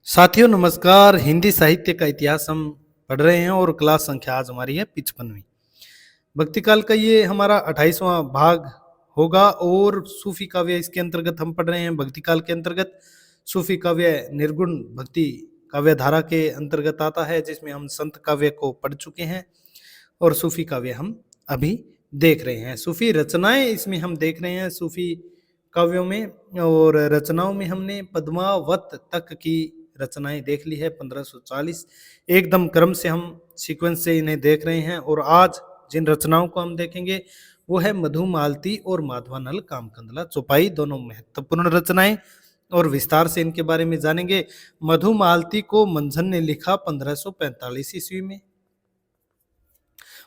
साथियों नमस्कार। हिंदी साहित्य का इतिहास हम पढ़ रहे हैं और क्लास संख्या आज हमारी है 55वीं। भक्ति काल का ये हमारा 28वां भाग होगा और सूफी काव्य इसके अंतर्गत हम पढ़ रहे हैं। भक्ति काल के अंतर्गत सूफी काव्य निर्गुण भक्ति काव्य धारा के अंतर्गत आता है, जिसमें हम संत काव्य को पढ़ चुके हैं और सूफी काव्य हम अभी देख रहे हैं। सूफी रचनाएं इसमें हम देख रहे हैं सूफी काव्यों में, और रचनाओं में हमने पद्मावत तक की रचनाएं देख ली है 1540। एकदम क्रम से हम सीक्वेंस से इन्हें देख रहे हैं और आज जिन रचनाओं को हम देखेंगे वो है मधुमालती और माधवानल कामकंदला चौपाई, दोनों महत्वपूर्ण रचनाएं और विस्तार से इनके बारे में जानेंगे। मधुमालती को मंझन ने लिखा 1545 ईस्वी में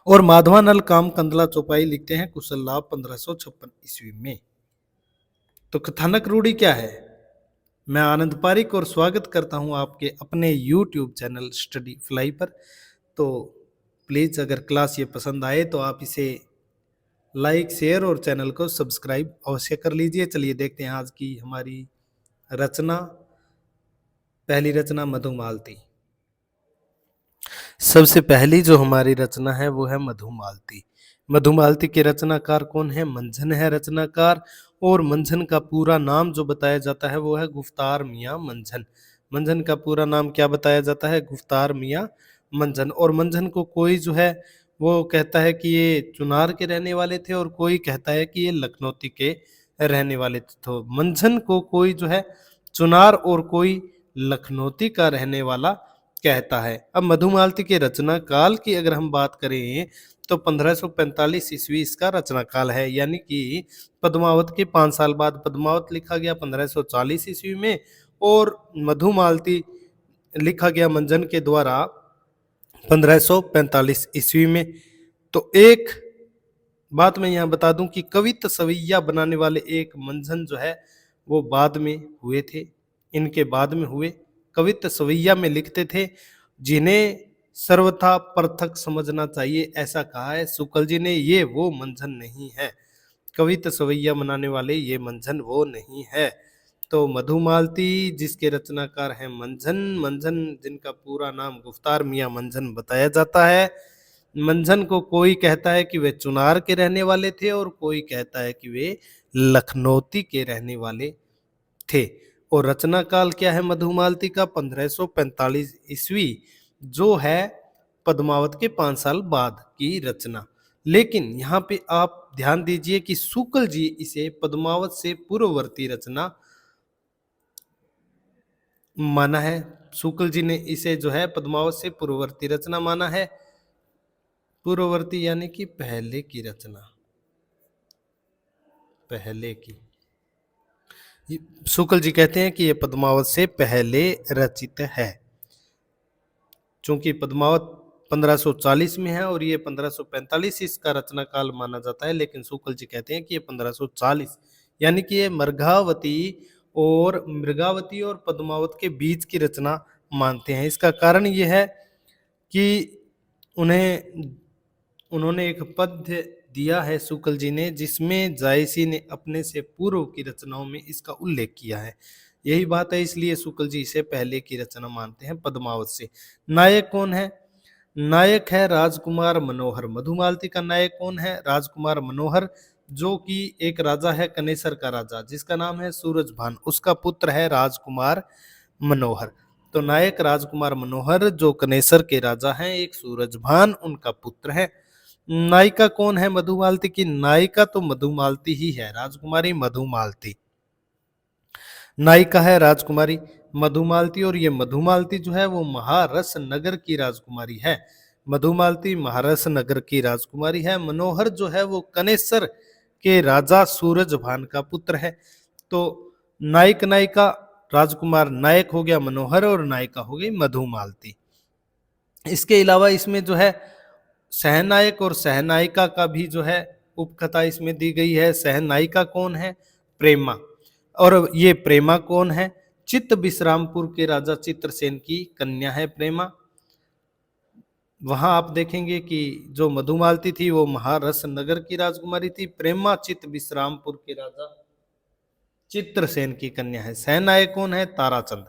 और माधवानल कामकंदला चौपाई लिखते हैं कुशल लाभ 1556 ईस्वी में। तो कथानक रूढ़ी क्या है? मैं आनंद पारिक और स्वागत करता हूं आपके अपने YouTube चैनल स्टडी फ्लाई पर। तो प्लीज़ अगर क्लास ये पसंद आए तो आप इसे लाइक, शेयर और चैनल को सब्सक्राइब अवश्य कर लीजिए। चलिए देखते हैं आज की हमारी रचना। पहली रचना मधुमालती। सबसे पहली जो हमारी रचना है वो है मधुमालती। मधुमालती के रचनाकार कौन है? मंझन है रचनाकार, और मंझन का पूरा नाम जो बताया जाता है वो है गुफ्तार मियाँ मंझन। मंझन का पूरा नाम क्या बताया जाता है? गुफ्तार मियाँ मंझन। और मंझन को कोई जो है वो कहता है कि ये चुनार के रहने वाले थे और कोई कहता है कि ये लखनौती के रहने वाले थे। तो मंझन को कोई जो है चुनार और कोई लखनौती का रहने वाला कहता है। अब मधुमालती के रचना काल की अगर हम बात करें तो 1545 ईस्वी इसका रचना काल है, यानी कि पद्मावत के 5 साल बाद पद्मावत लिखा गया 1540 ईस्वी में और मधुमालती लिखा गया मंझन के द्वारा 1545 ईस्वी में। तो एक बात मैं यहाँ बता दूं कि कवित सवैया बनाने वाले एक मंझन जो है वो बाद में हुए थे, इनके बाद में हुए। कवित सवैया में लिखते थे जिन्हें सर्वथा पृथक समझना चाहिए, ऐसा कहा है शुक्ल जी ने। ये वो मंझन नहीं है, कवित सवैया बनाने वाले ये मंझन वो नहीं है। तो मधुमालती जिसके रचनाकार हैं मंझन, मंझन जिनका पूरा नाम गुफ्तार मियाँ मंझन बताया जाता है। मंझन को कोई कहता है कि वे चुनार के रहने वाले थे और कोई कहता है कि वे लखनौती के रहने वाले थे। और रचना काल क्या है मधुमालती का? 1545 ईस्वी, जो है पद्मावत के 5 साल बाद की रचना। लेकिन यहाँ पे आप ध्यान दीजिए कि शुक्ल जी इसे पद्मावत से पूर्ववर्ती रचना माना है। शुक्ल जी ने इसे जो है पद्मावत से पूर्ववर्ती रचना माना है। पूर्ववर्ती यानी कि पहले की रचना, पहले की। शुक्ल जी कहते हैं कि यह पद्मावत से पहले रचित है। चूंकि पद्मावत 1540 में है और ये 1545 इसका रचना काल माना जाता है, लेकिन शुक्ल जी कहते हैं कि ये 1540 यानी कि ये मृगावती और पद्मावत के बीच की रचना मानते हैं। इसका कारण ये है कि उन्होंने एक पद्य दिया है शुक्ल जी ने, जिसमें जायसी ने अपने से पूर्व की रचनाओं में इसका उल्लेख किया है। यही बात है, इसलिए शुक्ल जी इसे पहले की रचना मानते हैं पद्मावत से। नायक कौन है? नायक है राजकुमार मनोहर। मधुमालती का नायक कौन है? राजकुमार मनोहर, जो कि एक राजा है कनेसर का राजा, जिसका नाम है सूरजभान। उसका पुत्र है राजकुमार मनोहर। तो नायक राजकुमार मनोहर जो कनेसर के राजा हैं, एक सूरजभान उनका पुत्र है। नायिका कौन है मधुमालती की? नायिका तो मधुमालती ही है, राजकुमारी मधुमालती। नायिका है राजकुमारी मधुमालती, और ये मधुमालती जो है वो महारस नगर की राजकुमारी है। मधुमालती महारस नगर की राजकुमारी है। मनोहर जो है वो कनेसर के राजा सूरजभान का पुत्र है। तो नायक नायिका, राजकुमार नायक हो गया मनोहर और नायिका हो गई मधुमालती। इसके अलावा इसमें जो है सहनायक और सहनायिका का भी जो है उपकथा इसमें दी गई है। सहनायिका कौन है? प्रेमा। और ये प्रेमा कौन है? चित्त विश्रामपुर के राजा चित्रसेन की कन्या है प्रेमा। वहां आप देखेंगे कि जो मधुमालती थी वो महारस नगर की राजकुमारी थी, प्रेमा चित्त विश्रामपुर के राजा चित्रसेन की कन्या है। सहनायक कौन है? ताराचंद।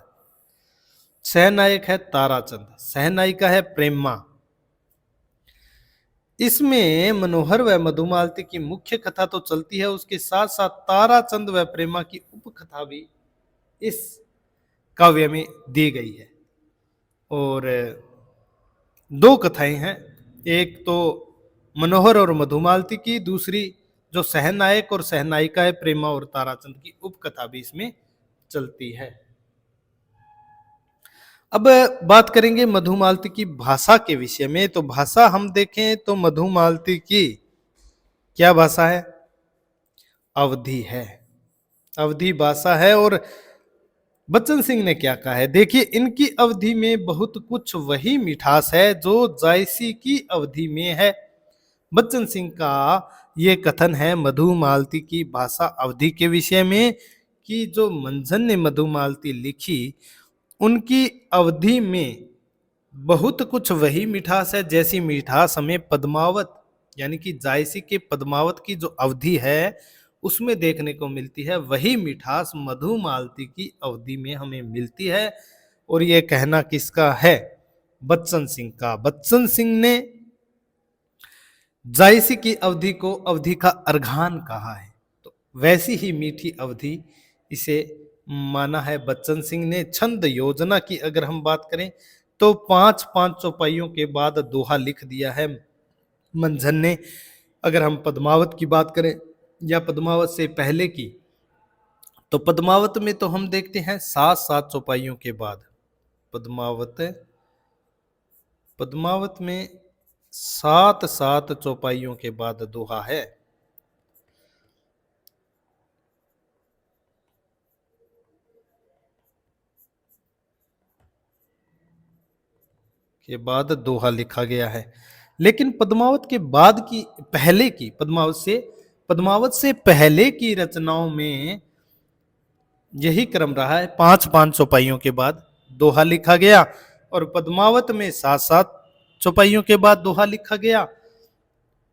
सहनायक है ताराचंद, सहनायिका है प्रेमा। इसमें मनोहर व मधुमालती की मुख्य कथा तो चलती है, उसके साथ साथ ताराचंद व प्रेमा की उपकथा भी इस काव्य में दी गई है। और दो कथाएं हैं, एक तो मनोहर और मधुमालती की, दूसरी जो सहनायक और सहनायिका है प्रेमा और ताराचंद की उपकथा भी इसमें चलती है। अब बात करेंगे मधुमालती की भाषा के विषय में। तो भाषा हम देखें तो मधुमालती की क्या भाषा है? अवधी है, अवधी भाषा है। और बच्चन सिंह ने क्या कहा है, देखिए, इनकी अवधि में बहुत कुछ वही मिठास है जो जायसी की अवधि में है। बच्चन सिंह का ये कथन है मधुमालती की भाषा अवधि के विषय में कि जो मंझन ने मधुमालती लिखी उनकी अवधि में बहुत कुछ वही मिठास है जैसी मिठास हमें पद्मावत यानी कि जायसी के पद्मावत की जो अवधि है उसमें देखने को मिलती है, वही मिठास मधुमालती की अवधि में हमें मिलती है। और ये कहना किसका है? बच्चन सिंह का। बच्चन सिंह ने जायसी की अवधि को अवधि का अर्घान कहा है, तो वैसी ही मीठी अवधि इसे माना है बच्चन सिंह ने। छंद योजना की अगर हम बात करें तो 5-5 चौपाइयों के बाद दोहा लिख दिया है मंझन ने। अगर हम पद्मावत की बात करें या पद्मावत से पहले की, तो पद्मावत में तो हम देखते हैं 7-7 चौपाइयों के बाद पद्मावत में 7-7 चौपाइयों के बाद दोहा है। के बाद दोहा लिखा गया है। लेकिन पद्मावत के बाद की पहले की पद्मावत से पहले की रचनाओं में यही क्रम रहा है, 5-5 चौपाइयों के बाद दोहा लिखा गया और पद्मावत में 7-7 चौपाइयों के बाद दोहा लिखा गया।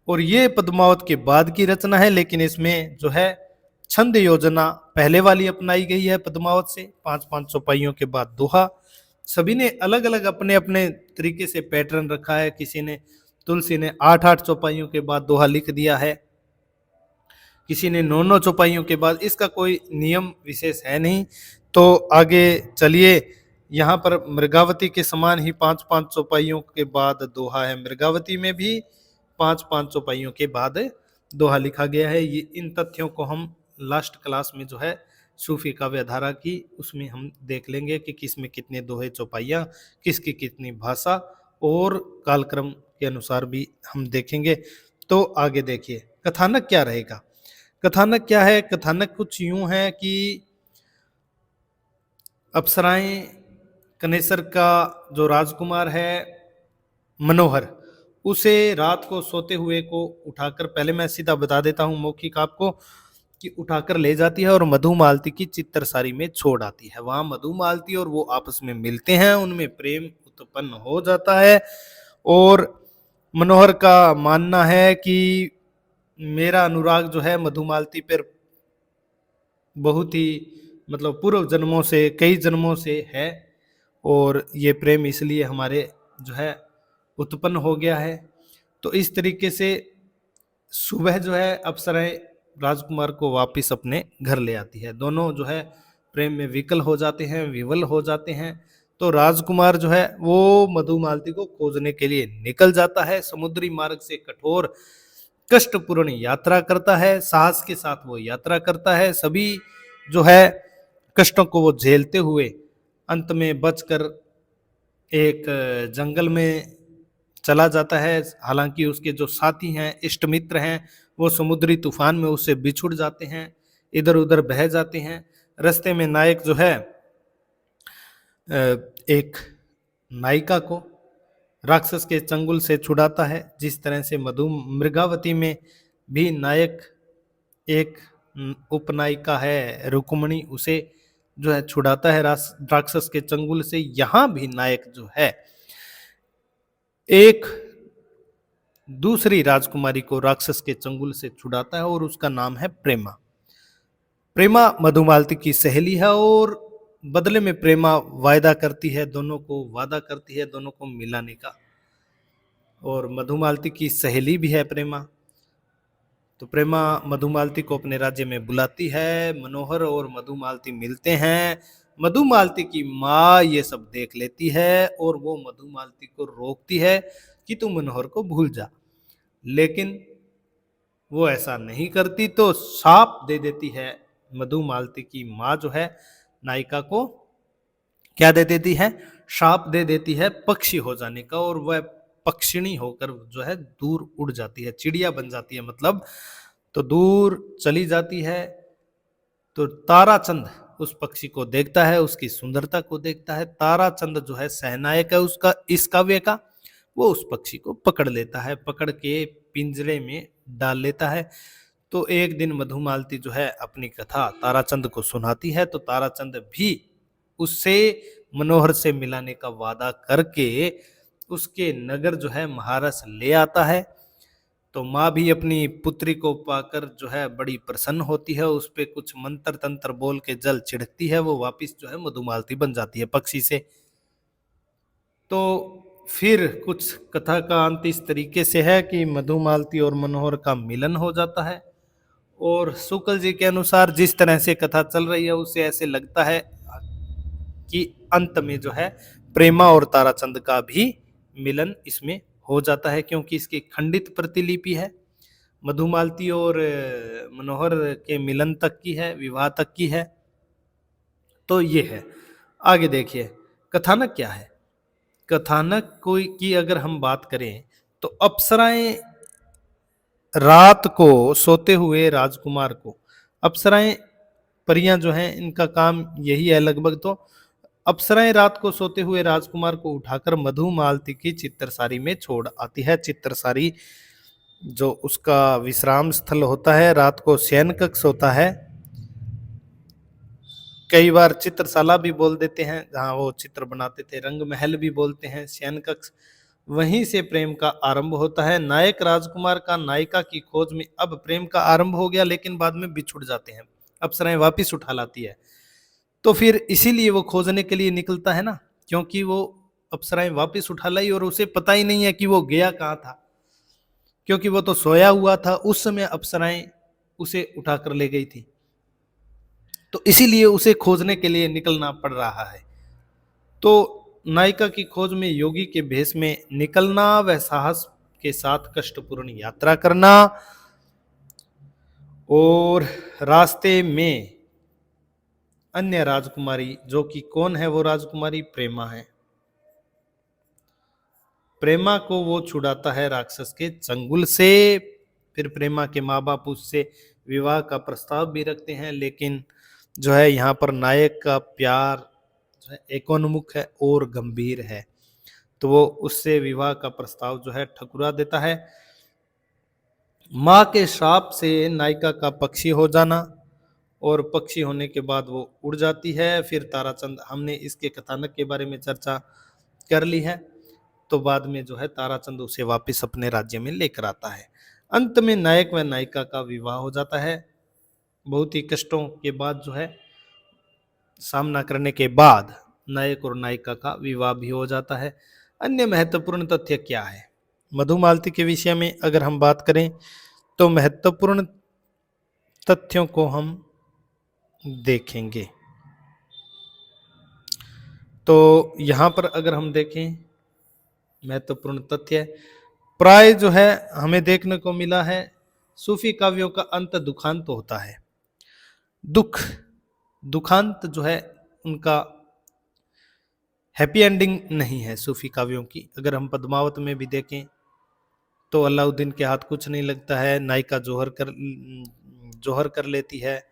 और ये पद्मावत के बाद की रचना है, लेकिन इसमें जो है छंद योजना पहले वाली अपनाई गई है पद्मावत से, 5-5 चौपाइयों के बाद दोहा। सभी ने अलग अलग अपने अपने तरीके से पैटर्न रखा है। किसी ने, तुलसी ने 8-8 चौपाइयों के बाद दोहा लिख दिया है, किसी ने 9-9 चौपाइयों के बाद। इसका कोई नियम विशेष है नहीं। तो आगे चलिए, यहाँ पर मृगावती के समान ही 5-5 चौपाइयों के बाद दोहा है। मृगावती में भी 5-5 चौपाइयों के बाद दोहा लिखा गया है। ये इन तथ्यों को हम लास्ट क्लास में जो है सूफी काव्य धारा की, उसमें हम देख लेंगे कि किस में कितने दोहे चौपाइयाँ, किसकी कितनी भाषा, और कालक्रम के अनुसार भी हम देखेंगे। तो आगे देखिए कथानक क्या रहेगा। कथानक क्या है? कथानक कुछ यूं है कि अप्सराएं कनेसर का जो राजकुमार है मनोहर, उसे रात को सोते हुए को उठाकर, पहले मैं सीधा बता देता हूं मौखिक आपको, कि उठाकर ले जाती है और मधुमालती की चित्तरसारी में छोड़ आती है। वहां मधुमालती और वो आपस में मिलते हैं, उनमें प्रेम उत्पन्न हो जाता है। और मनोहर का मानना है कि मेरा अनुराग जो है मधुमालती पर बहुत ही, मतलब पूर्व जन्मों से, कई जन्मों से है, और ये प्रेम इसलिए हमारे जो है उत्पन्न हो गया है। तो इस तरीके से सुबह जो है अप्सराएं राजकुमार को वापस अपने घर ले आती है। दोनों जो है प्रेम में विकल हो जाते हैं, विवल हो जाते हैं। तो राजकुमार जो है वो मधुमालती को खोजने के लिए निकल जाता है, समुद्री मार्ग से कठोर कष्टपूर्ण यात्रा करता है, साहस के साथ वो यात्रा करता है। सभी जो है कष्टों को वो झेलते हुए अंत में बचकर एक जंगल में चला जाता है। हालांकि उसके जो साथी हैं, इष्ट मित्र हैं, वो समुद्री तूफान में उससे बिछुड़ जाते हैं, इधर उधर बह जाते हैं। रास्ते में नायक जो है एक नायिका को राक्षस के चंगुल से छुड़ाता है। जिस तरह से मृगावती में भी नायक एक उपनायिका है रुक्मणी, उसे जो है छुड़ाता है राक्षस के चंगुल से, यहां भी नायक जो है एक दूसरी राजकुमारी को राक्षस के चंगुल से छुड़ाता है और उसका नाम है प्रेमा। प्रेमा मधुमालती की सहेली है और बदले में प्रेमा वायदा करती है, दोनों को वादा करती है दोनों को मिलाने का। और मधुमालती की सहेली भी है प्रेमा। तो प्रेमा मधुमालती को अपने राज्य में बुलाती है, मनोहर और मधुमालती मिलते हैं। मधुमालती की माँ ये सब देख लेती है और वो मधुमालती को रोकती है कि तू मनोहर को भूल जा, लेकिन वो ऐसा नहीं करती, तो शाप दे देती है। मधुमालती की माँ जो है नायिका को क्या दे देती है, शाप दे देती है पक्षी हो जाने का, और वह पक्षिणी होकर जो है दूर उड़ जाती है, चिड़िया बन जाती है मतलब, तो दूर चली जाती है। तो ताराचंद उस पक्षी को देखता है, उसकी सुंदरता को देखता है। ताराचंद जो है सहनायक है उसका इस काव्य का, वो उस पक्षी को पकड़ लेता है, पकड़ के पिंजरे में डाल लेता है। तो एक दिन मधुमालती जो है अपनी कथा ताराचंद को सुनाती है, तो ताराचंद भी उससे मनोहर से मिलाने का वादा करके उसके नगर जो है महारस ले आता है। तो माँ भी अपनी पुत्री को पाकर जो है बड़ी प्रसन्न होती है, उस पे कुछ मंत्र तंत्र बोल के जल छिड़कती है, वो वापिस जो है मधुमालती बन जाती है पक्षी से। तो फिर कुछ कथा का अंत इस तरीके से है कि मधुमालती और मनोहर का मिलन हो जाता है। और शुक्ल जी के अनुसार जिस तरह से कथा चल रही है उससे ऐसे लगता है कि अंत में जो है प्रेमा और ताराचंद का भी मिलन इसमें हो जाता है, क्योंकि इसकी खंडित प्रतिलिपि है, मधुमालती और मनोहर के मिलन तक की है, विवाह तक की है। तो ये है। आगे देखिए कथानक क्या है। कथानक की अगर हम बात करें तो अप्सराएं रात को सोते हुए राजकुमार को, अप्सराएं परियां जो हैं इनका काम यही है लगभग, तो अप्सराएं रात को सोते हुए राजकुमार को उठाकर मधुमालती की चित्रसारी में छोड़ आती है। चित्रसारी जो उसका विश्राम स्थल होता है, रात को शयन कक्ष होता है, कई बार चित्रशाला भी बोल देते हैं जहाँ वो चित्र बनाते थे, रंग महल भी बोलते हैं, शयन कक्ष, वहीं से प्रेम का आरंभ होता है। नायक राजकुमार का नायिका की खोज में अब प्रेम का आरंभ हो गया, लेकिन बाद में बिछुड़ जाते हैं, अप्सराएं वापिस उठा लाती है। तो फिर इसीलिए वो खोजने के लिए निकलता है ना, क्योंकि वो अप्सराएं वापिस उठा लाई और उसे पता ही नहीं है कि वो गया कहाँ था, क्योंकि वो तो सोया हुआ था उस समय अप्सराएं उसे उठाकर ले गई थी, तो इसीलिए उसे खोजने के लिए निकलना पड़ रहा है। तो नायिका की खोज में योगी के भेष में निकलना, वह साहस के साथ कष्टपूर्ण यात्रा करना, और रास्ते में अन्य राजकुमारी, जो कि कौन है वो राजकुमारी, प्रेमा है। प्रेमा को वो छुड़ाता है राक्षस के चंगुल से। फिर प्रेमा के माँ बाप उससे विवाह का प्रस्ताव भी रखते हैं, लेकिन जो है यहाँ पर नायक का प्यार जो है एकोन्मुख है और गंभीर है, तो वो उससे विवाह का प्रस्ताव जो है ठुकरा देता है। माँ के श्राप से नायिका का पक्षी हो जाना, और पक्षी होने के बाद वो उड़ जाती है। फिर ताराचंद, हमने इसके कथानक के बारे में चर्चा कर ली है, तो बाद में जो है ताराचंद उसे वापस अपने राज्य में लेकर आता है। अंत में नायक व नायिका का विवाह हो जाता है। बहुत ही कष्टों के बाद जो है सामना करने के बाद नायक और नायिका का विवाह भी हो जाता है। अन्य महत्वपूर्ण तथ्य क्या है मधुमालती के विषय में अगर हम बात करें, तो महत्वपूर्ण तथ्यों को हम देखेंगे। तो यहाँ पर अगर हम देखें महत्वपूर्ण तथ्य, प्राय जो है हमें देखने को मिला है सूफी काव्यों का अंत दुखांत होता है। दुखांत जो है उनका हैप्पी एंडिंग नहीं है सूफी काव्यों की। अगर हम पद्मावत में भी देखें तो अलाउद्दीन के हाथ कुछ नहीं लगता है, नायिका जोहर कर लेती है।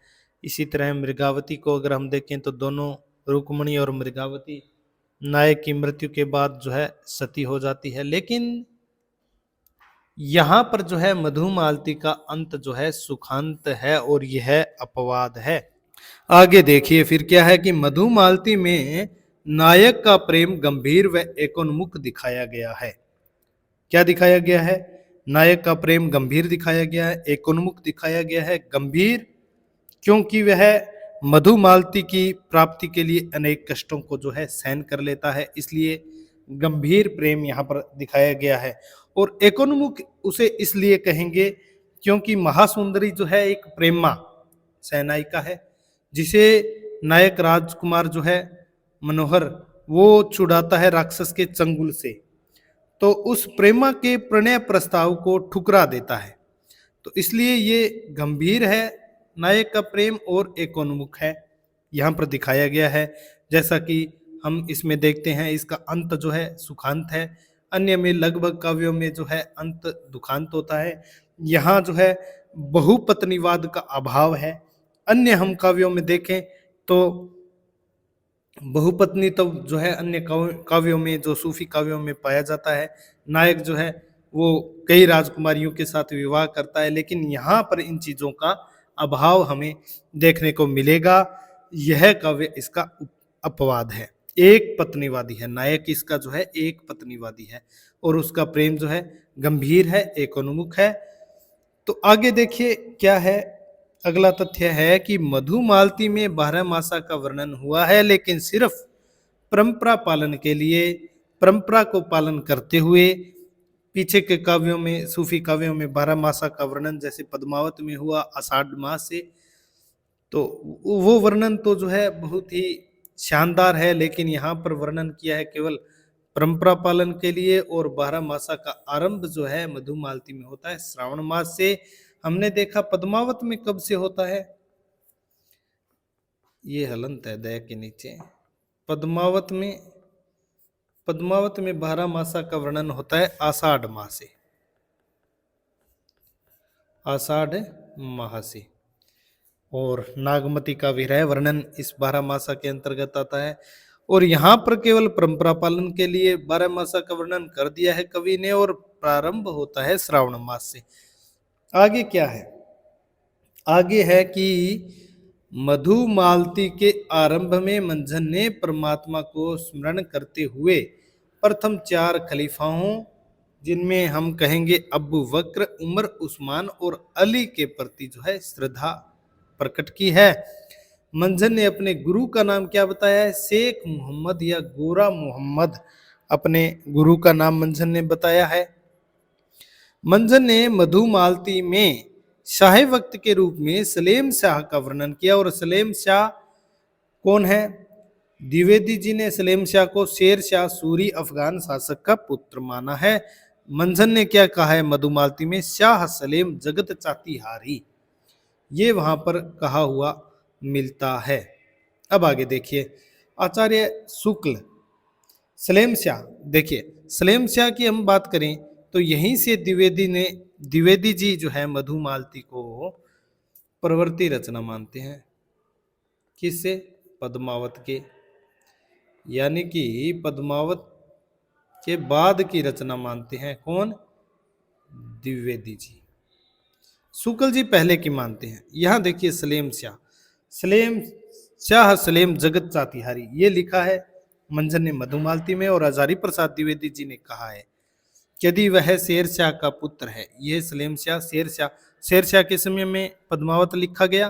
इसी तरह मृगावती को अगर हम देखें तो दोनों रुक्मणी और मृगावती नायक की मृत्यु के बाद जो है सती हो जाती है। लेकिन यहाँ पर जो है मधुमालती का अंत जो है सुखांत है, और यह अपवाद है। आगे देखिए फिर क्या है कि मधुमालती में नायक का प्रेम गंभीर व एकोन्मुख दिखाया गया है। क्या दिखाया गया है? नायक का प्रेम गंभीर दिखाया गया है, एकोन्मुख दिखाया गया है। गंभीर क्योंकि वह मधुमालती की प्राप्ति के लिए अनेक कष्टों को जो है सहन कर लेता है, इसलिए गंभीर प्रेम यहाँ पर दिखाया गया है। और एकोन्मुख उसे इसलिए कहेंगे क्योंकि महासुंदरी जो है एक प्रेमा सहनायिका है, जिसे नायक राजकुमार जो है मनोहर वो छुड़ाता है राक्षस के चंगुल से, तो उस प्रेमा के प्रणय प्रस्ताव को ठुकरा देता है। तो इसलिए ये गंभीर है नायक का प्रेम और एकोन्मुख है, यहाँ पर दिखाया गया है। जैसा कि हम इसमें देखते हैं, इसका अंत जो है सुखांत है। अन्य में लगभग काव्यों में जो है अंत दुखांत होता है, यहाँ जो है बहुपत्नीवाद का अभाव है। अन्य हम काव्यों में देखें तो बहुपत्नी तो जो है अन्य काव्यों में, जो सूफी काव्यों में पाया जाता है। नायक जो है वो कई राजकुमारियों के साथ विवाह करता है, लेकिन यहाँ पर इन चीजों का अभाव हमें देखने को मिलेगा। यह काव्य इसका अपवाद है, एक पत्नीवादी है नायक, इसका जो है एक पत्नीवादी है और उसका प्रेम जो है गंभीर है, एकोन्मुख है। तो आगे देखिए क्या है, अगला तथ्य है कि मधुमालती में 12 मासा का वर्णन हुआ है, लेकिन सिर्फ परंपरा पालन के लिए, परंपरा को पालन करते हुए। पीछे के काव्यों में, सूफी काव्यों में 12 मासा का वर्णन जैसे पद्मावत में हुआ आषाढ़ मास से, तो वो वर्णन तो जो है बहुत ही शानदार है, लेकिन यहाँ पर वर्णन किया है केवल परंपरा पालन के लिए। और 12 मासा का आरंभ जो है मधुमालती में होता है श्रावण मास से। हमने देखा पद्मावत में कब से होता है, ये हलंत है दया के नीचे। पद्मावत में 12 मासा का वर्णन होता है आषाढ़ माह से, आषाढ़ माह से। और नागमती का विरह वर्णन इस 12 मासा के अंतर्गत आता है। और यहाँ पर केवल परंपरा पालन के लिए 12 मासा का वर्णन कर दिया है कवि ने, और प्रारंभ होता है श्रावण मास से। आगे क्या है, आगे है कि मधुमालती के आरंभ में मंझन ने परमात्मा को स्मरण करते हुए प्रथम 4 खलीफाओं, जिनमें हम कहेंगे अबू बकर, उमर, उस्मान और अली के प्रति जो है श्रद्धा प्रकट की है। मंझन ने अपने गुरु का नाम क्या बताया है, शेख मोहम्मद या गोरा मोहम्मद, अपने गुरु का नाम मंझन ने बताया है। मंझन ने मधुमालती में शाह वक्त के रूप में सलेम शाह का वर्णन किया। और सलेम शाह कौन है, द्विवेदी जी ने सलेम शाह को शेर शाह सूरी अफगान शासक का पुत्र माना है। मंझन ने क्या कहा है मधुमालती में, शाह सलेम जगत चाती हारी, ये वहां पर कहा हुआ मिलता है। अब आगे देखिए, आचार्य शुक्ल सलेम शाह, देखिए सलेम शाह की हम बात करें तो यहीं से द्विवेदी जी जो है मधुमालती को प्रवृत्ति रचना मानते हैं। किससे, पद्मावत के, यानी कि पद्मावत के बाद की रचना मानते हैं। कौन, द्विवेदी जी। शुक्ल जी पहले की मानते हैं। यहां देखिए सलेम शाह सलेम जगत चातिहारी, ये लिखा है मंझन ने मधुमालती में। और हजारी प्रसाद द्विवेदी जी ने कहा है यदि वह शेर शाह का पुत्र है, यह सलेम शाह शेर शाह के समय में पद्मावत लिखा गया,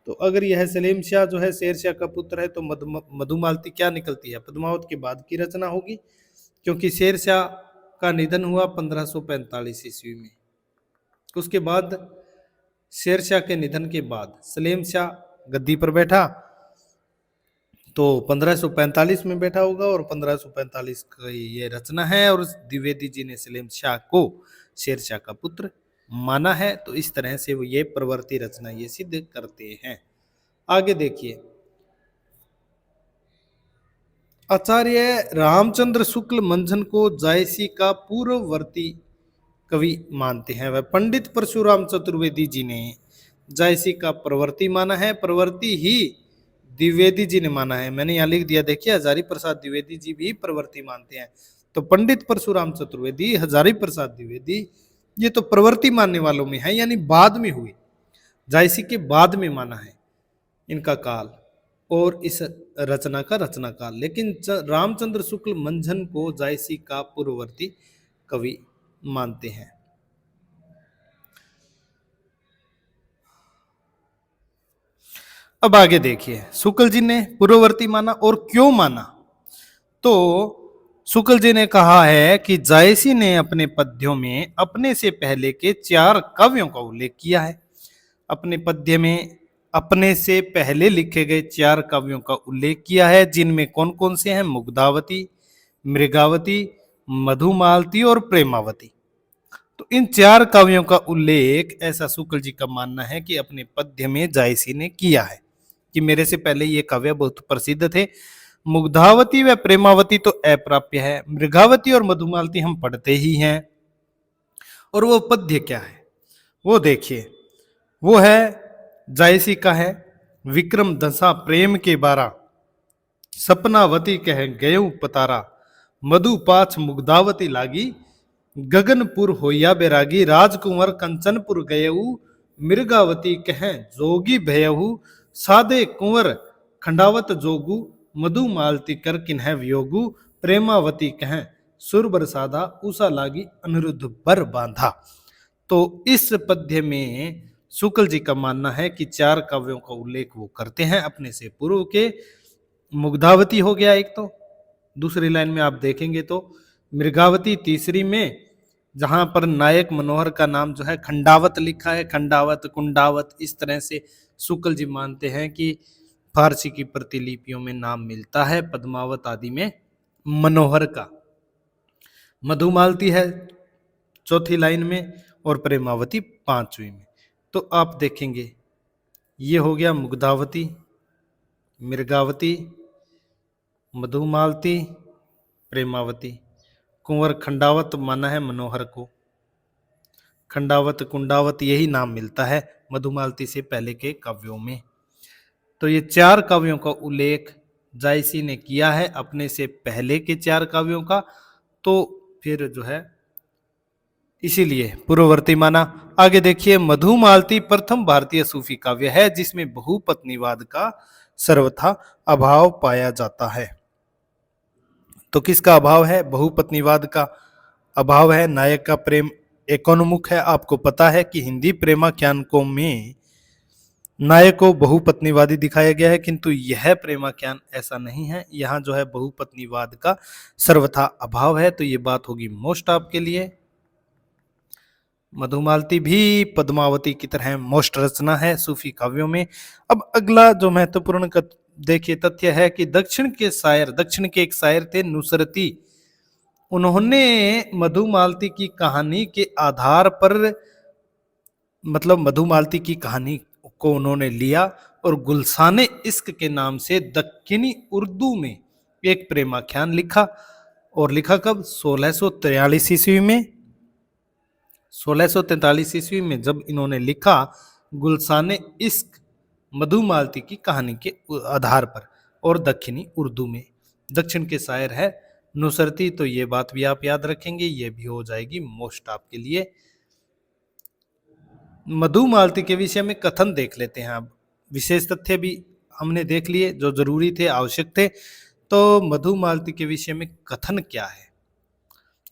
तो अगर यह सलेम शाह जो है शेर शाह का पुत्र है तो मधुमालती क्या निकलती है, पद्मावत के बाद की रचना होगी, क्योंकि शेर शाह का निधन हुआ 1545 ईस्वी में। उसके बाद शेर शाह के निधन के बाद सलेम शाह गद्दी पर बैठा, तो 1545 में बैठा होगा, और 1545 की ये रचना है। और द्विवेदी जी ने सलेम शाह को शेर शाह का पुत्र माना है। तो इस तरह से वो ये प्रवृत्ति रचना ये सिद्ध करते हैं। आगे देखिए, आचार्य रामचंद्र शुक्ल मंझन को जायसी का पूर्ववर्ती कवि मानते हैं। वह पंडित परशुराम चतुर्वेदी जी ने जायसी का प्रवृत्ति माना है, प्रवृत्ति ही द्विवेदी जी ने माना है। मैंने यहाँ लिख दिया, देखिए हजारी प्रसाद द्विवेदी जी भी प्रवृत्ति मानते हैं। तो पंडित परशुराम चतुर्वेदी, हजारी प्रसाद द्विवेदी, ये तो प्रवृत्ति मानने वालों में है, यानी बाद में हुए, जायसी के बाद में माना है इनका काल और इस रचना का रचना काल। लेकिन रामचंद्र शुक्ल मंझन को जायसी का पूर्ववर्ती कवि मानते हैं। अब आगे देखिए, शुक्ल जी ने पूर्ववर्ती माना और क्यों माना। तो शुक्ल जी ने कहा है कि जायसी ने अपने पद्यों में अपने से पहले के 4 काव्यों का उल्लेख किया है। अपने पद्य में अपने से पहले लिखे गए 4 काव्यों का उल्लेख किया है, जिनमें कौन कौन से हैं? मुग्धावती, मृगावती, मधुमालती और प्रेमावती। तो इन 4 काव्यों का उल्लेख ऐसा शुक्ल जी का मानना है कि अपने पद्य में जायसी ने किया है कि मेरे से पहले ये काव्य बहुत प्रसिद्ध थे। मुग्धावती व प्रेमावती तो अप्राप्य है, मृगावती और मधुमालती हम पढ़ते ही हैं। और वो पद्य क्या है वो देखिए, वो है जायसी का है, विक्रम दशा प्रेम के बारा, सपनावती कह गयऊ पतारा, मधु पाछ मुग्धावती लागी, गगनपुर होया बैरागी, राजकुंवर कंचनपुर गयऊ, मृगावती कह जोगी भयहु, सादे कुंवर खंडावत जोगु, मधु मालती कर किन्ह वियोगु, प्रेमावती कह सुर बरसाधा, उषा लागी अनिरुद्ध बर बांधा। तो इस पद्य में शुक्ल जी का मानना है कि 4 काव्यों का उल्लेख वो करते हैं अपने से पूर्व के। मुग्धावती हो गया एक, तो दूसरी लाइन में आप देखेंगे तो मृगावती तीसरी में, जहां पर नायक मनोहर का नाम जो है खंडावत लिखा है, खंडावत कुंडावत, इस तरह से शुक्ल जी मानते हैं कि फारसी की प्रतिलिपियों में नाम मिलता है पद्मावत आदि में मनोहर का। मधुमालती है चौथी लाइन में और प्रेमावती 5वीं में। तो आप देखेंगे ये हो गया मुग्धावती, मृगावती, मधुमालती, प्रेमावती। कुंवर खंडावत माना है मनोहर को, खंडावत कुंडावत यही नाम मिलता है मधुमालती से पहले के काव्यों में। तो ये 4 काव्यों का उल्लेख जायसी ने किया है अपने से पहले के 4 काव्यों का, तो फिर जो है इसीलिए पूर्ववर्ती माना। आगे देखिए, मधुमालती प्रथम भारतीय सूफी काव्य है जिसमें बहुपत्नीवाद का सर्वथा अभाव पाया जाता है। तो किसका अभाव है? बहुपत्नीवाद का अभाव है। नायक का प्रेम एकोन्मुख है। आपको पता है कि हिंदी प्रेमाख्यानकों में नायक को बहुपत्नीवादी दिखाया गया है, किंतु यह प्रेमाख्यान ऐसा नहीं है। यहाँ जो है बहुपत्नीवाद का सर्वथा अभाव है। तो ये बात होगी मोस्ट आपके लिए। मधुमालती भी पद्मावती की तरह मोस्ट रचना है सूफी काव्यों में। अब अगला जो महत्वपूर्ण देखिए तथ्य है कि दक्षिण के एक शायर थे नुसरती। उन्होंने मधुमालती की कहानी के आधार पर, मतलब मधुमालती की कहानी को उन्होंने लिया और गुलशाने इश्क के नाम से दक्कनी उर्दू में एक प्रेमाख्यान लिखा। और लिखा कब? 1643 ईस्वी में। 1643 ईस्वी में जब इन्होंने लिखा गुलशाने इश्क मधुमालती की कहानी के आधार पर, और दक्षिणी उर्दू में। दक्षिण के शायर है नुसरती। तो ये बात भी आप याद रखेंगे, ये भी हो जाएगी मोस्ट आपके लिए। मधुमालती के विषय में कथन देख लेते हैं। अब विशेष तथ्य भी हमने देख लिए जो जरूरी थे, आवश्यक थे। तो मधुमालती के विषय में कथन क्या है?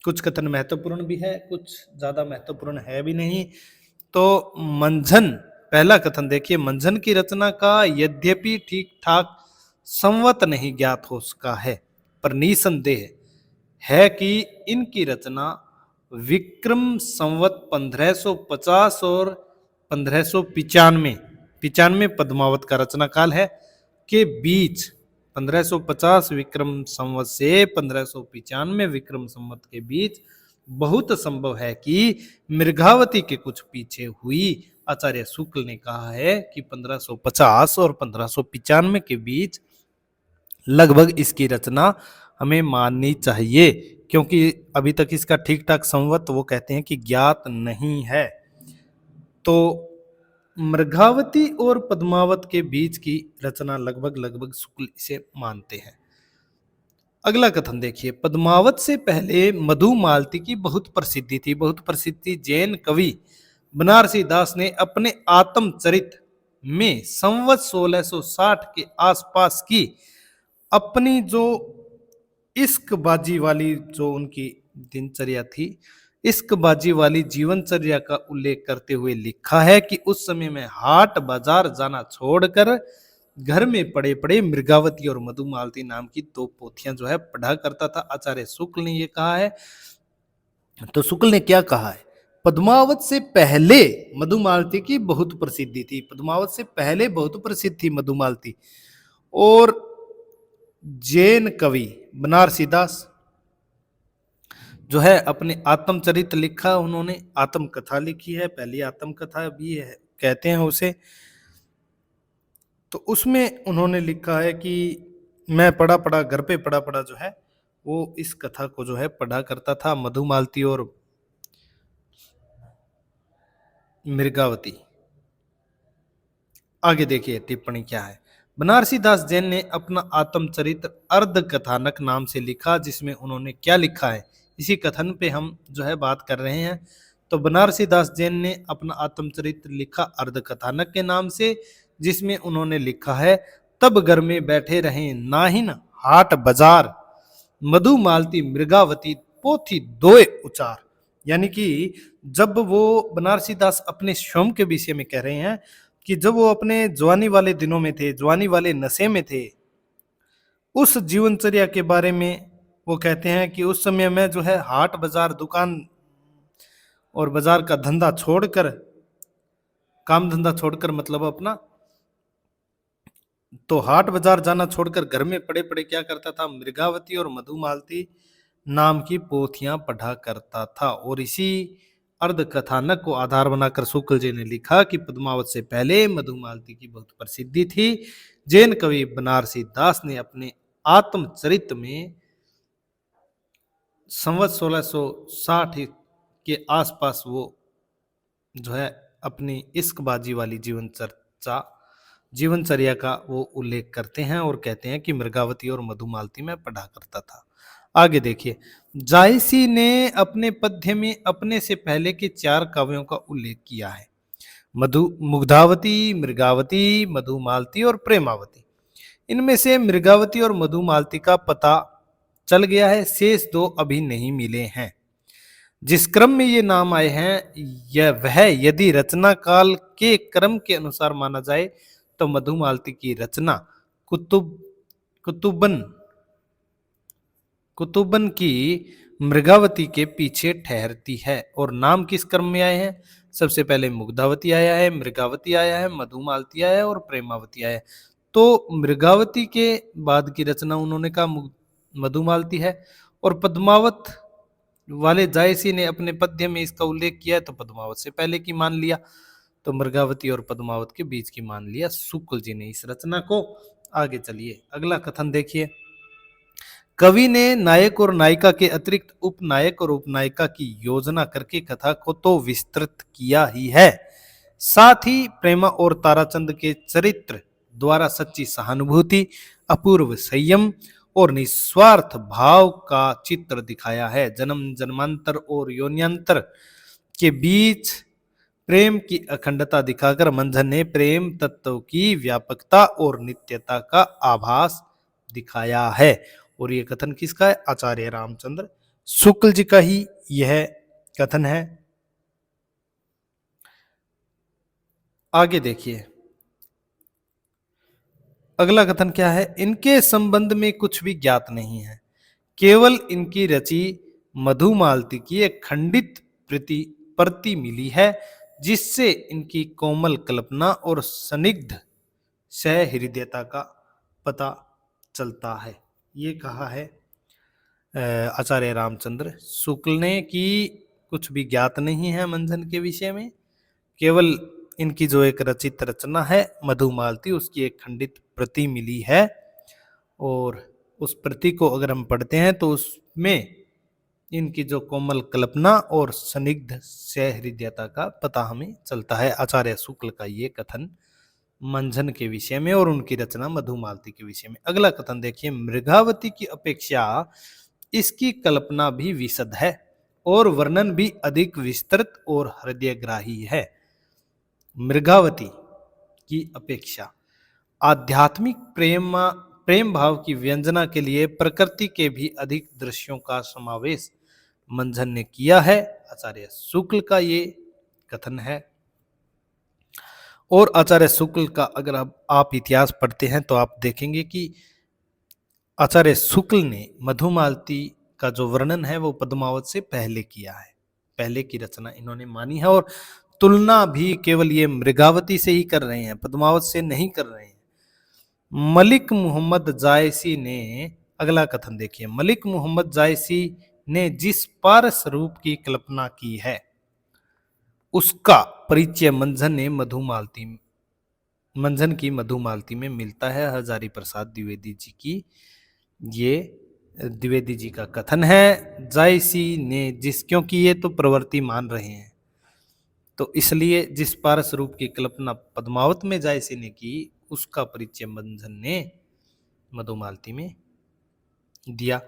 कुछ कथन महत्वपूर्ण भी है, कुछ ज्यादा महत्वपूर्ण है भी नहीं। तो मंझन, पहला कथन देखिए, मंझन की रचना का यद्यपि ठीक ठाक संवत नहीं ज्ञात हो सका है, पर निसंदेह है कि इनकी रचना विक्रम संवत 1550 और 1595 पद्मावत का रचना काल है के बीच, 1550 विक्रम संवत से 1595 विक्रम संवत के बीच बहुत संभव है कि मृगावती के कुछ पीछे हुई। आचार्य शुक्ल ने कहा है कि 1550 और 1595 के बीच लगभग इसकी रचना हमें माननी चाहिए, क्योंकि अभी तक इसका ठीक ठाक संवत वो कहते हैं कि ज्ञात नहीं है। तो मृगावती और पद्मावत के बीच की रचना लगभग शुक्ल इसे मानते हैं। अगला कथन देखिए, पद्मावत से पहले मधुमालती की बहुत प्रसिद्धि थी। बहुत प्रसिद्धि जैन कवि बनारसी दास ने अपने आत्मचरित में संवत 1660 के आसपास की अपनी जो इश्कबाजी वाली जो उनकी दिनचर्या थी, इश्कबाजी वाली जीवनचर्या का उल्लेख करते हुए लिखा है कि उस समय में हाट बाजार जाना छोड़कर घर में पड़े पड़े मृगावती और मधुमालती नाम की दो पोथियां जो है पढ़ा करता था। आचार्य शुक्ल ने ये कहा है। तो शुक्ल ने क्या कहा है? पद्मावत से पहले मधुमालती की बहुत प्रसिद्धि थी। पद्मावत से पहले बहुत प्रसिद्ध थी मधुमालती। और जैन कवि बनारसी दास जो है अपने आत्मचरित लिखा, उन्होंने आत्मकथा लिखी है, पहली आत्मकथा भी है कहते हैं उसे। तो उसमें उन्होंने लिखा है कि मैं पढ़ा पढ़ा घर पे पढ़ा पढ़ा जो है वो इस कथा को जो है पढ़ा करता था, मधुमालती और मृगावती। आगे देखिए टिप्पणी क्या है। बनारसी दास जैन ने अपना आत्मचरित्र अर्ध कथानक नाम से लिखा, जिसमें उन्होंने क्या लिखा है, इसी कथन पे हम जो है बात कर रहे हैं। तो बनारसी दास जैन ने अपना आत्मचरित्र लिखा अर्ध कथानक के नाम से, जिसमें उन्होंने लिखा है, तब घर में बैठे रहे नाहिन हाट बाजार, मधुमालती मृगावती पोथी दोए उचार। यानी कि जब वो बनारसी दास अपने स्वयं के विषय में कह रहे हैं कि जब वो अपने जवानी वाले दिनों में थे, जवानी वाले नशे में थे, उस जीवनचर्या के बारे में वो कहते हैं कि उस समय में जो है हाट बाजार, दुकान और बाजार का धंधा छोड़कर, काम धंधा छोड़कर मतलब अपना, तो हाट बाजार जाना छोड़कर घर में पड़े पड़े क्या करता था, मृगावती और मधुमालती नाम की पोथियां पढ़ा करता था। और इसी अर्ध कथानक को आधार बनाकर शुक्ल जी ने लिखा कि पद्मावत से पहले मधुमालती की बहुत प्रसिद्धि थी। जैन कवि बनारसी दास ने अपने आत्मचरित में संवत 1660 के आसपास वो जो है अपनी इश्कबाजी वाली जीवनचर्या का वो उल्लेख करते हैं और कहते हैं कि मृगावती और मधुमालती में पढ़ा करता था। आगे देखिए, जायसी ने अपने पद्य में अपने से पहले के 4 काव्यों का उल्लेख किया है, मुग्धावती, मृगावती, मधुमालती और प्रेमावती। इनमें से मृगावती और मधुमालती का पता चल गया है, शेष 2 अभी नहीं मिले हैं। जिस क्रम में ये नाम आए हैं यह वह यदि रचना काल के क्रम के अनुसार माना जाए तो मधुमालती की रचना कुतुबन कुतुबन की मृगावती के पीछे ठहरती है। और नाम किस क्रम में आए हैं? सबसे पहले मुग्धावती आया है, मृगावती आया है, मधुमालती आया है और प्रेमावती आया है। तो मृगावती के बाद की रचना उन्होंने कहा मधुमालती है। और पद्मावत वाले जायसी ने अपने पद्य में इसका उल्लेख किया है, तो पद्मावत से पहले की मान लिया, तो मृगावती और पद्मावत के बीच की मान लिया शुक्ल जी ने इस रचना को। आगे चलिए अगला कथन देखिए। कवि ने नायक और नायिका के अतिरिक्त उपनायक और उपनायिका की योजना करके कथा को तो विस्तृत किया ही है, साथ ही प्रेमा और ताराचंद के चरित्र द्वारा सच्ची सहानुभूति, अपूर्व संयम और निस्वार्थ भाव का चित्र दिखाया है। जन्म जन्मांतर और योन्यांतर के बीच प्रेम की अखंडता दिखाकर मंझन ने प्रेम तत्व की व्यापकता और नित्यता का आभास दिखाया है। और ये कथन किसका है? आचार्य रामचंद्र शुक्ल जी का ही यह कथन है। आगे देखिए अगला कथन क्या है। इनके संबंध में कुछ भी ज्ञात नहीं है, केवल इनकी रची मधुमालती की एक खंडित प्रति मिली है, जिससे इनकी कोमल कल्पना और स्निग्ध सहृदयता का पता चलता है। ये कहा है आचार्य रामचंद्र शुक्ल ने कि कुछ भी ज्ञात नहीं है मंथन के विषय में, केवल इनकी जो एक रचित रचना है मधुमालती, उसकी एक खंडित प्रति मिली है। और उस प्रति को अगर हम पढ़ते हैं तो उसमें इनकी जो कोमल कल्पना और स्निग्ध सहृदयता का पता हमें चलता है। आचार्य शुक्ल का ये कथन मंझन के विषय में और उनकी रचना मधुमालती के विषय में। अगला कथन देखिए। मृगावती की अपेक्षा इसकी कल्पना भी विशद है और वर्णन भी अधिक विस्तृत और हृदयग्राही है। मृगावती की अपेक्षा आध्यात्मिक प्रेम भाव की व्यंजना के लिए प्रकृति के भी अधिक दृश्यों का समावेश मंझन ने किया है। आचार्य शुक्ल का ये कथन है। और आचार्य शुक्ल का अगर आप इतिहास पढ़ते हैं तो आप देखेंगे कि आचार्य शुक्ल ने मधुमालती का जो वर्णन है वो पद्मावत से पहले किया है, पहले की रचना इन्होंने मानी है। और तुलना भी केवल ये मृगावती से ही कर रहे हैं, पद्मावत से नहीं कर रहे हैं। मलिक मोहम्मद जायसी ने, अगला कथन देखिए, मलिक मोहम्मद जायसी ने जिस पारस रूप की कल्पना की है उसका परिचय मंझन की मधुमालती में मिलता है। हजारी प्रसाद द्विवेदी जी की ये द्विवेदी जी का कथन है। जायसी ने क्योंकि ये तो प्रवृत्ति मान रहे हैं, तो इसलिए जिस पारस रूप की कल्पना पद्मावत में जायसी ने की उसका परिचय मंझन ने मधुमालती में दिया।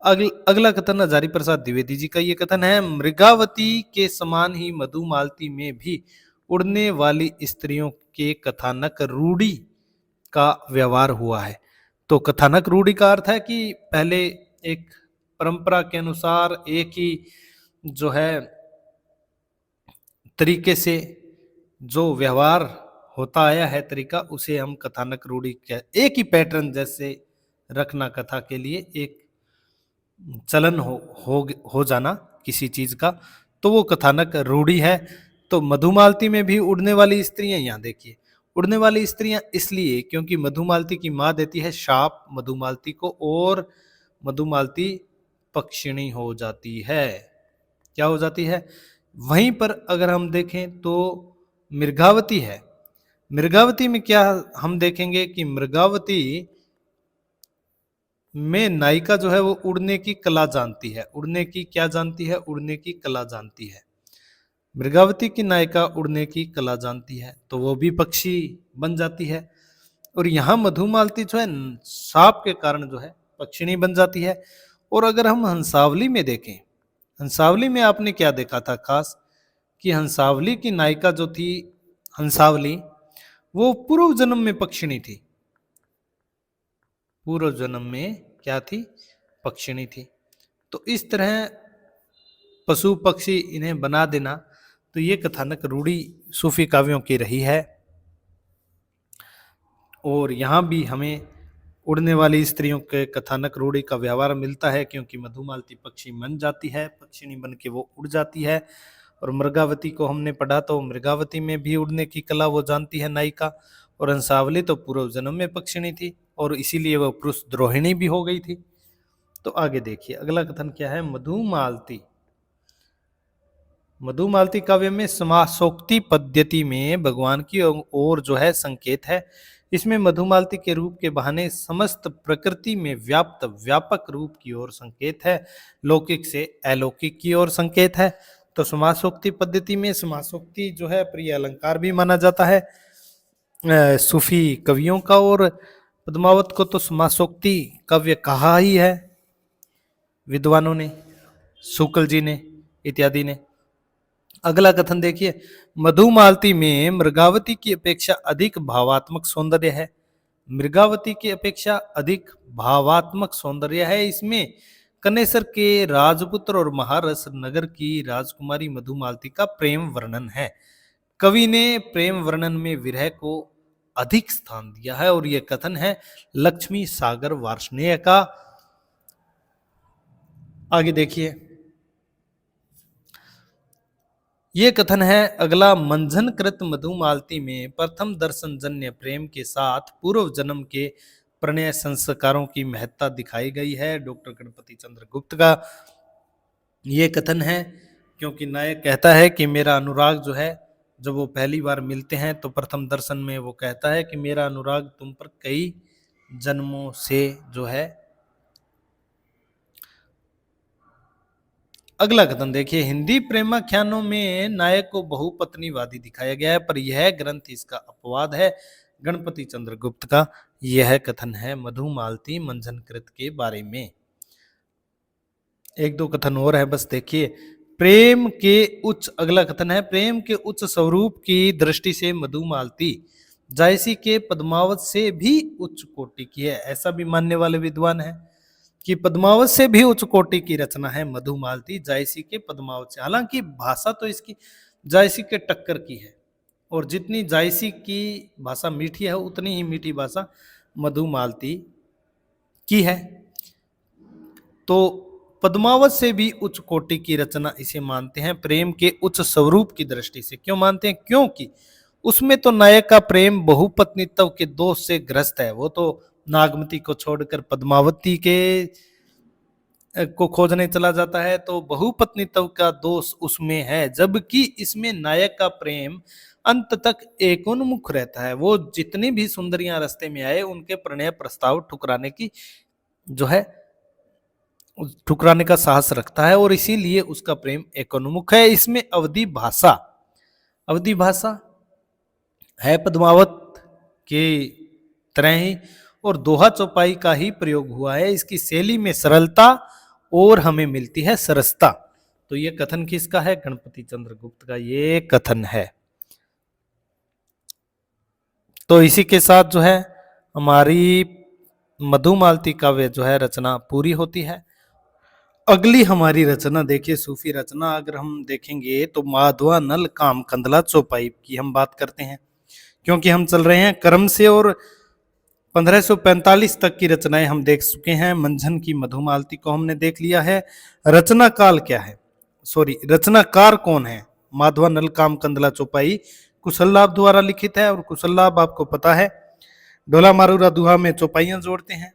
अगला कथन हजारी प्रसाद द्विवेदी जी का ये कथन है, मृगावती के समान ही मधुमालती में भी उड़ने वाली स्त्रियों के कथानक रूढ़ी का व्यवहार हुआ है। तो कथानक रूढ़ी का अर्थ है कि पहले एक परंपरा के अनुसार एक ही जो है तरीके से जो व्यवहार होता आया है तरीका, उसे हम कथानक रूढ़ी एक ही पैटर्न जैसे रखना कथा के लिए, एक चलन हो जाना किसी चीज का, तो वो कथानक रूढ़ी है। तो मधुमालती में भी उड़ने वाली स्त्रियां, यहाँ देखिए उड़ने वाली स्त्रियां इसलिए क्योंकि मधुमालती की माँ देती है शाप मधुमालती को और मधुमालती पक्षिणी हो जाती है। क्या हो जाती है? वहीं पर अगर हम देखें तो मृगावती है, मृगावती में क्या हम देखेंगे कि मृगावती में नायिका जो है वो उड़ने की कला जानती है। उड़ने की क्या जानती है? उड़ने की कला जानती है। मृगावती की नायिका उड़ने की कला जानती है, तो वो भी पक्षी बन जाती है। और यहाँ मधुमालती जो है साप के कारण जो है पक्षिणी बन जाती है। और अगर हम हंसावली में देखें, हंसावली में आपने क्या देखा था खास, कि हंसावली की नायिका जो थी हंसावली, वो पूर्व जन्म में पक्षिणी थी। पूर्व जन्म में क्या थी? पक्षिणी थी। तो इस तरह पशु पक्षी इन्हें बना देना, तो ये कथानक रूढ़ी सूफी काव्यों की रही है। और यहाँ भी हमें उड़ने वाली स्त्रियों के कथानक रूढ़ी का व्यवहार मिलता है, क्योंकि मधुमालती पक्षी बन जाती है, पक्षिणी बन के वो उड़ जाती है। और मृगावती को हमने पढ़ा तो मृगावती में भी उड़ने की कला वो जानती है नायिका। और हंसावली तो पूर्व जन्म में पक्षिणी थी और इसीलिए वह पुरुष द्रोहिणी भी हो गई थी। तो आगे देखिए अगला कथन क्या है। मधुमालती काव्य में समासोक्ति पद्धति में भगवान की ओर जो है संकेत है। इसमें मधुमालती के रूप के बहाने समस्त प्रकृति में व्यापक रूप की ओर संकेत है, लौकिक से अलौकिक की ओर संकेत है। तो समासोक्ति पद्धति में समासोक्ति जो है प्रिय अलंकार भी माना जाता है सूफी कवियों का, और पद्मावत को तो समासोक्ति काव्य कहा ही है विद्वानों ने, शुक्ल जी ने इत्यादि ने। अगला कथन देखिए, मधुमालती में मृगावती की अपेक्षा अधिक भावात्मक सौंदर्य है। मृगावती की अपेक्षा अधिक भावात्मक सौंदर्य है। इसमें कनेसर के राजपुत्र और महारस नगर की राजकुमारी मधुमालती का प्रेम वर्णन है। कवि ने प्रेम वर्णन में विरह को अधिक स्थान दिया है, और यह कथन है लक्ष्मी सागर वार्ष्णेय का। आगे देखिए ये कथन है अगला, मंझन कृत मधुमालती में प्रथम दर्शन जन्य प्रेम के साथ पूर्व जन्म के प्रणय संस्कारों की महत्ता दिखाई गई है। डॉक्टर गणपति चंद्र गुप्त का ये कथन है, क्योंकि नायक कहता है कि मेरा अनुराग जो है, जब वो पहली बार मिलते हैं तो प्रथम दर्शन में वो कहता है कि मेरा अनुराग तुम पर कई जन्मों से जो है। अगला कथन देखिए, हिंदी प्रेमाख्यानों में नायक को बहुपत्नीवादी दिखाया गया है, पर यह ग्रंथ इसका अपवाद है। गणपति चंद्र गुप्त का यह कथन है मधुमालती मंझनकृत के बारे में। एक दो कथन और है बस देखिए। प्रेम के उच्च, अगला कथन है, प्रेम के उच्च स्वरूप की दृष्टि से मधुमालती जायसी के पद्मावत से भी उच्च कोटि की है। ऐसा भी मानने वाले विद्वान है कि पद्मावत से भी उच्च कोटि की रचना है मधुमालती जायसी के पद्मावत से। हालांकि भाषा तो इसकी जायसी के टक्कर की है, और जितनी जायसी की भाषा मीठी है उतनी ही मीठी भाषा मधुमालती की है। तो पद्मावत से भी उच्च कोटि की रचना इसे मानते हैं प्रेम के उच्च स्वरूप की दृष्टि से। क्यों मानते हैं? क्योंकि उसमें तो नायक का प्रेम बहुपत्नीत्व के दोष से ग्रस्त है। वो तो नागमती को छोड़कर पद्मावती के को खोजने चला जाता है, तो बहुपत्नीत्व का दोष उसमें है, जबकि इसमें नायक का प्रेम अंत तक एकोन्मुख रहता है। वो जितनी भी सुंदरियां रास्ते में आए उनके प्रणय प्रस्ताव ठुकराने की जो है ठुकराने का साहस रखता है, और इसीलिए उसका प्रेम एकोन्मुख है। इसमें अवधि भाषा है पद्मावत की तरह ही, और दोहा चौपाई का ही प्रयोग हुआ है। इसकी शैली में सरलता और हमें मिलती है सरसता। तो ये कथन किसका है? गणपति चंद्र गुप्त का ये कथन है। तो इसी के साथ जो है हमारी मधुमालती काव्य जो है रचना पूरी होती है। अगली हमारी रचना देखिए, सूफी रचना अगर हम देखेंगे तो माधवा नल काम कंदला चौपाई की हम बात करते हैं, क्योंकि हम चल रहे हैं क्रम से, और 1545 तक की रचनाएं हम देख चुके हैं। मंझन की मधुमालती को हमने देख लिया है। रचना काल क्या है, सॉरी रचनाकार कौन है? माधवा नल काम कंदला चौपाई कुशललाभ द्वारा लिखित है, और कुशललाभ आपको पता है डोला मारूरा दुहा में चौपाइयां जोड़ते हैं,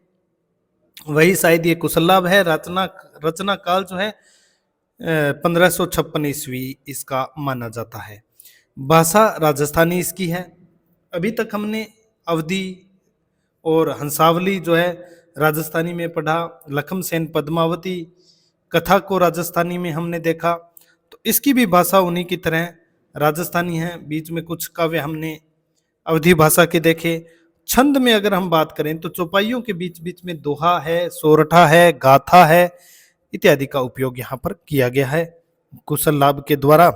वही शायद ये कुशललाभ है। रचना काल जो है 1556 ईस्वी इसका माना जाता है। भाषा राजस्थानी इसकी है। अभी तक हमने अवधि और हंसावली जो है राजस्थानी में पढ़ा, लखम सेन पद्मावती कथा को राजस्थानी में हमने देखा, तो इसकी भी भाषा उन्हीं की तरह राजस्थानी है। बीच में कुछ काव्य हमने अवधि भाषा के देखे। छंद में अगर हम बात करें तो चौपाइयों के बीच बीच में दोहा है, सोरठा है, गाथा है इत्यादि का उपयोग यहाँ पर किया गया है कुशल लाभ के द्वारा।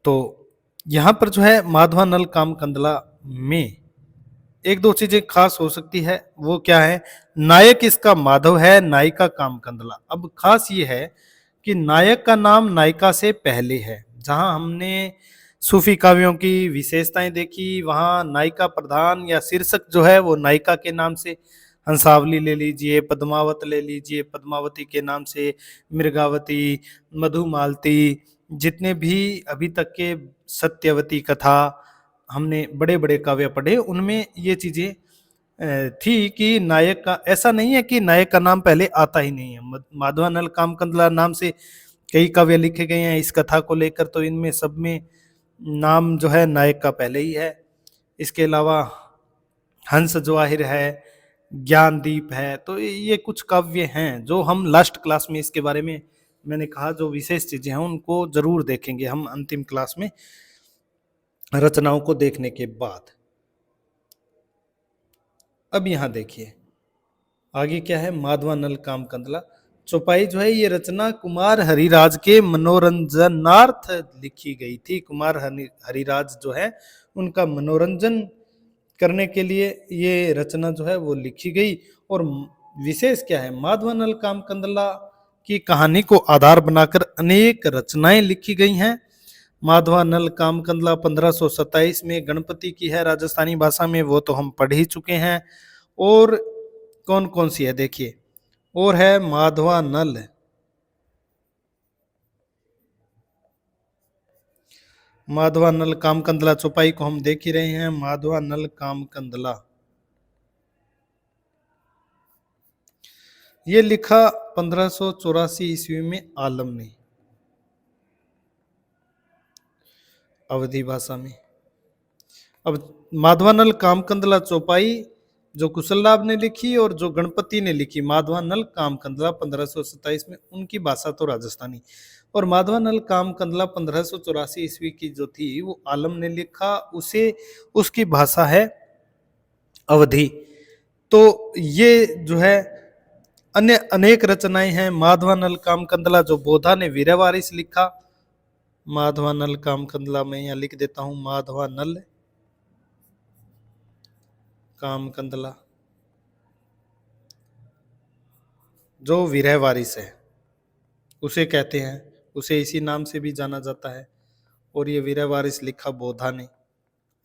तो यहाँ पर जो है माधवा नल काम कंदला में एक दो चीजें खास हो सकती है, वो क्या है? नायक इसका माधव है, नायिका काम कंदला। अब खास ये है कि नायक का नाम नायिका से पहले है। जहां हमने सूफी काव्यों की विशेषताएं देखी, वहां नायिका प्रधान या शीर्षक जो है वो नायिका के नाम से, हंसावली ले लीजिए, पद्मावत ले लीजिए, पद्मावती के नाम से मृगावती, मधुमालती, जितने भी अभी तक के सत्यवती कथा हमने बड़े बड़े काव्य पढ़े, उनमें ये चीजें थी कि नायक का, ऐसा नहीं है कि नायक का नाम पहले आता ही नहीं है। माधवा नल काम कंदला नाम से कई काव्य लिखे गए हैं इस कथा को लेकर, तो इनमें सब में नाम जो है नायक का पहले ही है। इसके अलावा हंस जवाहिर है, ज्ञानदीप है, तो ये कुछ काव्य हैं जो हम लास्ट क्लास में इसके बारे में मैंने कहा जो विशेष चीजें हैं उनको जरूर देखेंगे हम अंतिम क्लास में रचनाओं को देखने के बाद। अब यहां देखिए आगे क्या है, माधवा नल काम कंदला चौपाई जो है ये रचना कुमार हरिराज के मनोरंजनार्थ लिखी गई थी। कुमार हरिराज जो है उनका मनोरंजन करने के लिए ये रचना जो है वो लिखी गई। और विशेष क्या है, माधवा नल काम कंदला की कहानी को आधार बनाकर अनेक रचनाएं लिखी गई हैं। माधवा नल काम कंदला 1527 में गणपति की है राजस्थानी भाषा में, वो तो हम पढ़ ही चुके हैं। और कौन कौन सी है देखिए, और है माधवा नल काम कंदला चौपाई को हम देख ही रहे हैं। माधवा नल काम कंदला ये लिखा 1584 ईस्वी में आलम ने अवधि भाषा में। अब माधवा नल काम कंदला चौपाई जो कुशललाभ ने लिखी और जो गणपति ने लिखी माधवा नल काम कंदला 1527 में, उनकी भाषा तो राजस्थानी, और माधवा नल काम कंदला 1584 ईस्वी की जो थी वो आलम ने लिखा, उसे उसकी भाषा है अवधि। तो ये जो है अन्य अनेक रचनाएं हैं। माधवा नल काम कंदला जो बोधा ने वीरवारिस लिखा, माधवा नल काम कंदला में यहाँ लिख देता हूं, माधवा नल काम कंदला जो विरह वारिस है उसे कहते हैं, उसे इसी नाम से भी जाना जाता है। और ये वीर वारिस लिखा बोधा ने,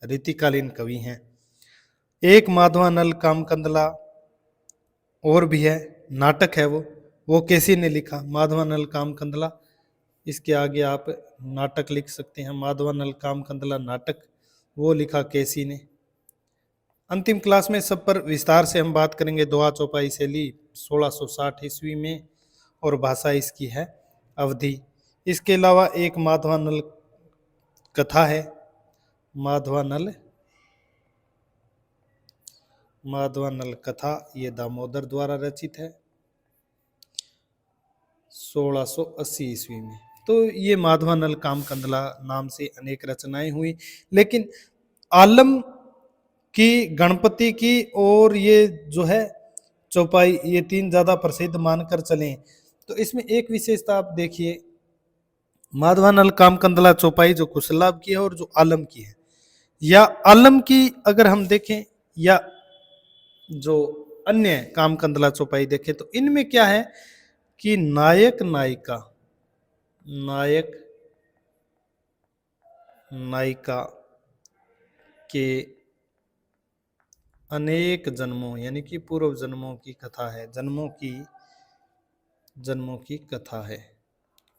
रीतिकालीन कवि हैं। एक माधवानल कामकंदला और भी है, नाटक है वो कैसी ने लिखा, माधवानल कामकंदला। इसके आगे आप नाटक लिख सकते हैं, माधवानल कामकंदला नाटक, वो लिखा कैसी ने। अंतिम क्लास में सब पर विस्तार से हम बात करेंगे। दोहा चौपाई शैली 1660 ईस्वी में और भाषा इसकी है अवधी। इसके अलावा एक माधवानल कथा है, माधवानल कथा, ये दामोदर द्वारा रचित है 1680 ईस्वी में। तो ये माधवानल कामकंदला नाम से अनेक रचनाएं हुई, लेकिन आलम की, गणपति की और ये जो है चौपाई, ये तीन ज्यादा प्रसिद्ध मानकर चलें। तो इसमें एक विशेषता आप देखिए, माधवानल कामकंदला चौपाई जो कुशलाभ की है और जो आलम की है, या आलम की अगर हम देखें या जो अन्य कामकंदला चौपाई देखें, तो इनमें क्या है कि नायक नायिका के अनेक जन्मों यानी कि पूर्व जन्मों की कथा है, जन्मों की कथा है।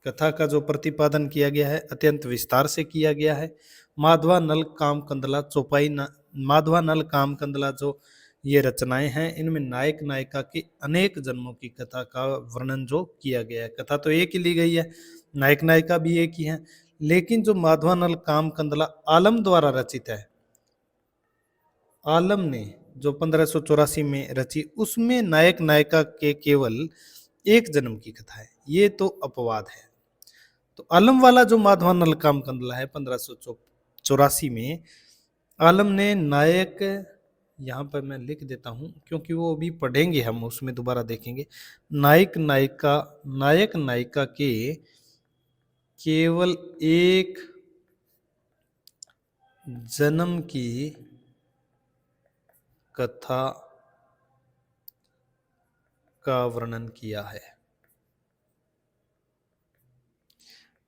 कथा का जो प्रतिपादन किया गया है अत्यंत विस्तार से किया गया है। माधवानल कामकंदला चौपाई, माधवानल कामकंदला जो ये रचनाएं हैं, इनमें नायक नायिका के अनेक जन्मों की कथा का वर्णन जो किया गया है। कथा तो एक ही ली गई है, नायक नायिका भी एक ही है, लेकिन जो माधवानल कामकंदला आलम द्वारा रचित है, आलम ने जो 1584 में रची, उसमें नायक नायिका के केवल एक जन्म की कथा है। ये तो अपवाद है। तो आलम वाला जो माधवानल कामकंदला है 1584 में, आलम ने नायक, यहाँ पर मैं लिख देता हूं क्योंकि वो अभी पढ़ेंगे हम, उसमें दोबारा देखेंगे, नायक नायिका के केवल एक जन्म की कथा का वर्णन किया है।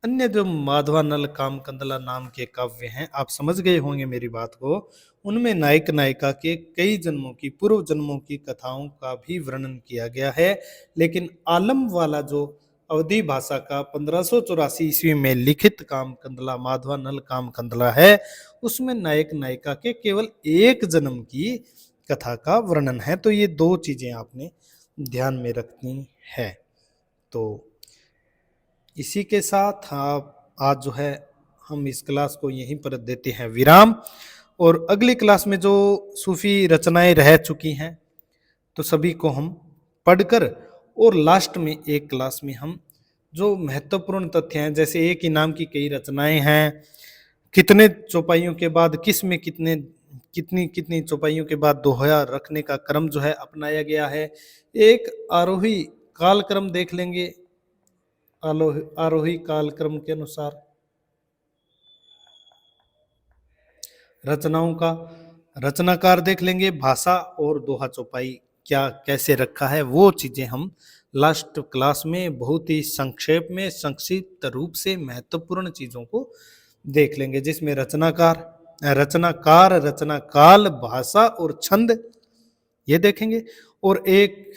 अन्य जो माधवानल कामकंदला नाम के काव्य हैं, आप समझ गए होंगे मेरी बात को, उनमें नायक नायिका के कई जन्मों की, पूर्व जन्मों की कथाओं का भी वर्णन किया गया है। लेकिन आलम वाला जो अवधी भाषा का 1584 ईस्वी में लिखित कामकंदला, माधवानल कामकंदला है, उसमें नायक नायिका के केवल एक जन्म की कथा का वर्णन है। तो ये दो चीजें आपने ध्यान में रखनी है। तो इसी के साथ आप आज जो है हम इस क्लास को यहीं पर देते हैं विराम, और अगली क्लास में जो सूफी रचनाएं रह चुकी हैं तो सभी को हम पढ़कर, और लास्ट में एक क्लास में हम जो महत्वपूर्ण तथ्य हैं, जैसे एक ही नाम की कई रचनाएं हैं, कितने चौपाइयों के बाद किस में कितनी चौपाइयों के बाद दोहा रखने का क्रम जो है अपनाया गया है, एक आरोही कालक्रम देख लेंगे, आरोही कालक्रम के अनुसार रचनाओं का रचनाकार देख लेंगे, भाषा और दोहा चौपाई क्या कैसे रखा है, वो चीजें हम लास्ट क्लास में बहुत ही संक्षेप में, संक्षिप्त रूप से महत्वपूर्ण चीजों को देख लेंगे, जिसमें रचनाकार, रचना काल, भाषा और छंद ये देखेंगे। और एक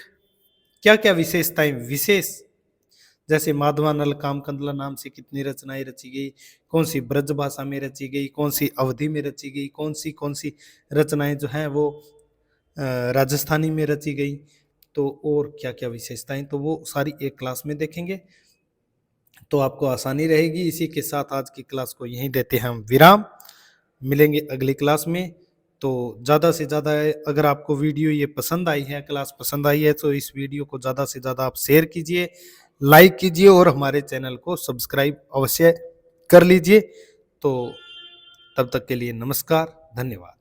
क्या क्या विशेषताएं, विशेष जैसे माधवानल कामकंदला नाम से कितनी रचनाएं रची गई, कौन सी ब्रज भाषा में रची गई, कौन सी अवधी में रची गई, कौन सी रचनाएं जो हैं वो राजस्थानी में रची गई, तो और क्या क्या विशेषताएं, तो वो सारी एक क्लास में देखेंगे तो आपको आसानी रहेगी। इसी के साथ आज की क्लास को यहीं देते हैं हम विराम, मिलेंगे अगली क्लास में। तो ज़्यादा से ज़्यादा अगर आपको वीडियो ये पसंद आई है, क्लास पसंद आई है, तो इस वीडियो को ज़्यादा से ज़्यादा आप शेयर कीजिए, लाइक कीजिए और हमारे चैनल को सब्सक्राइब अवश्य कर लीजिए। तो तब तक के लिए नमस्कार, धन्यवाद।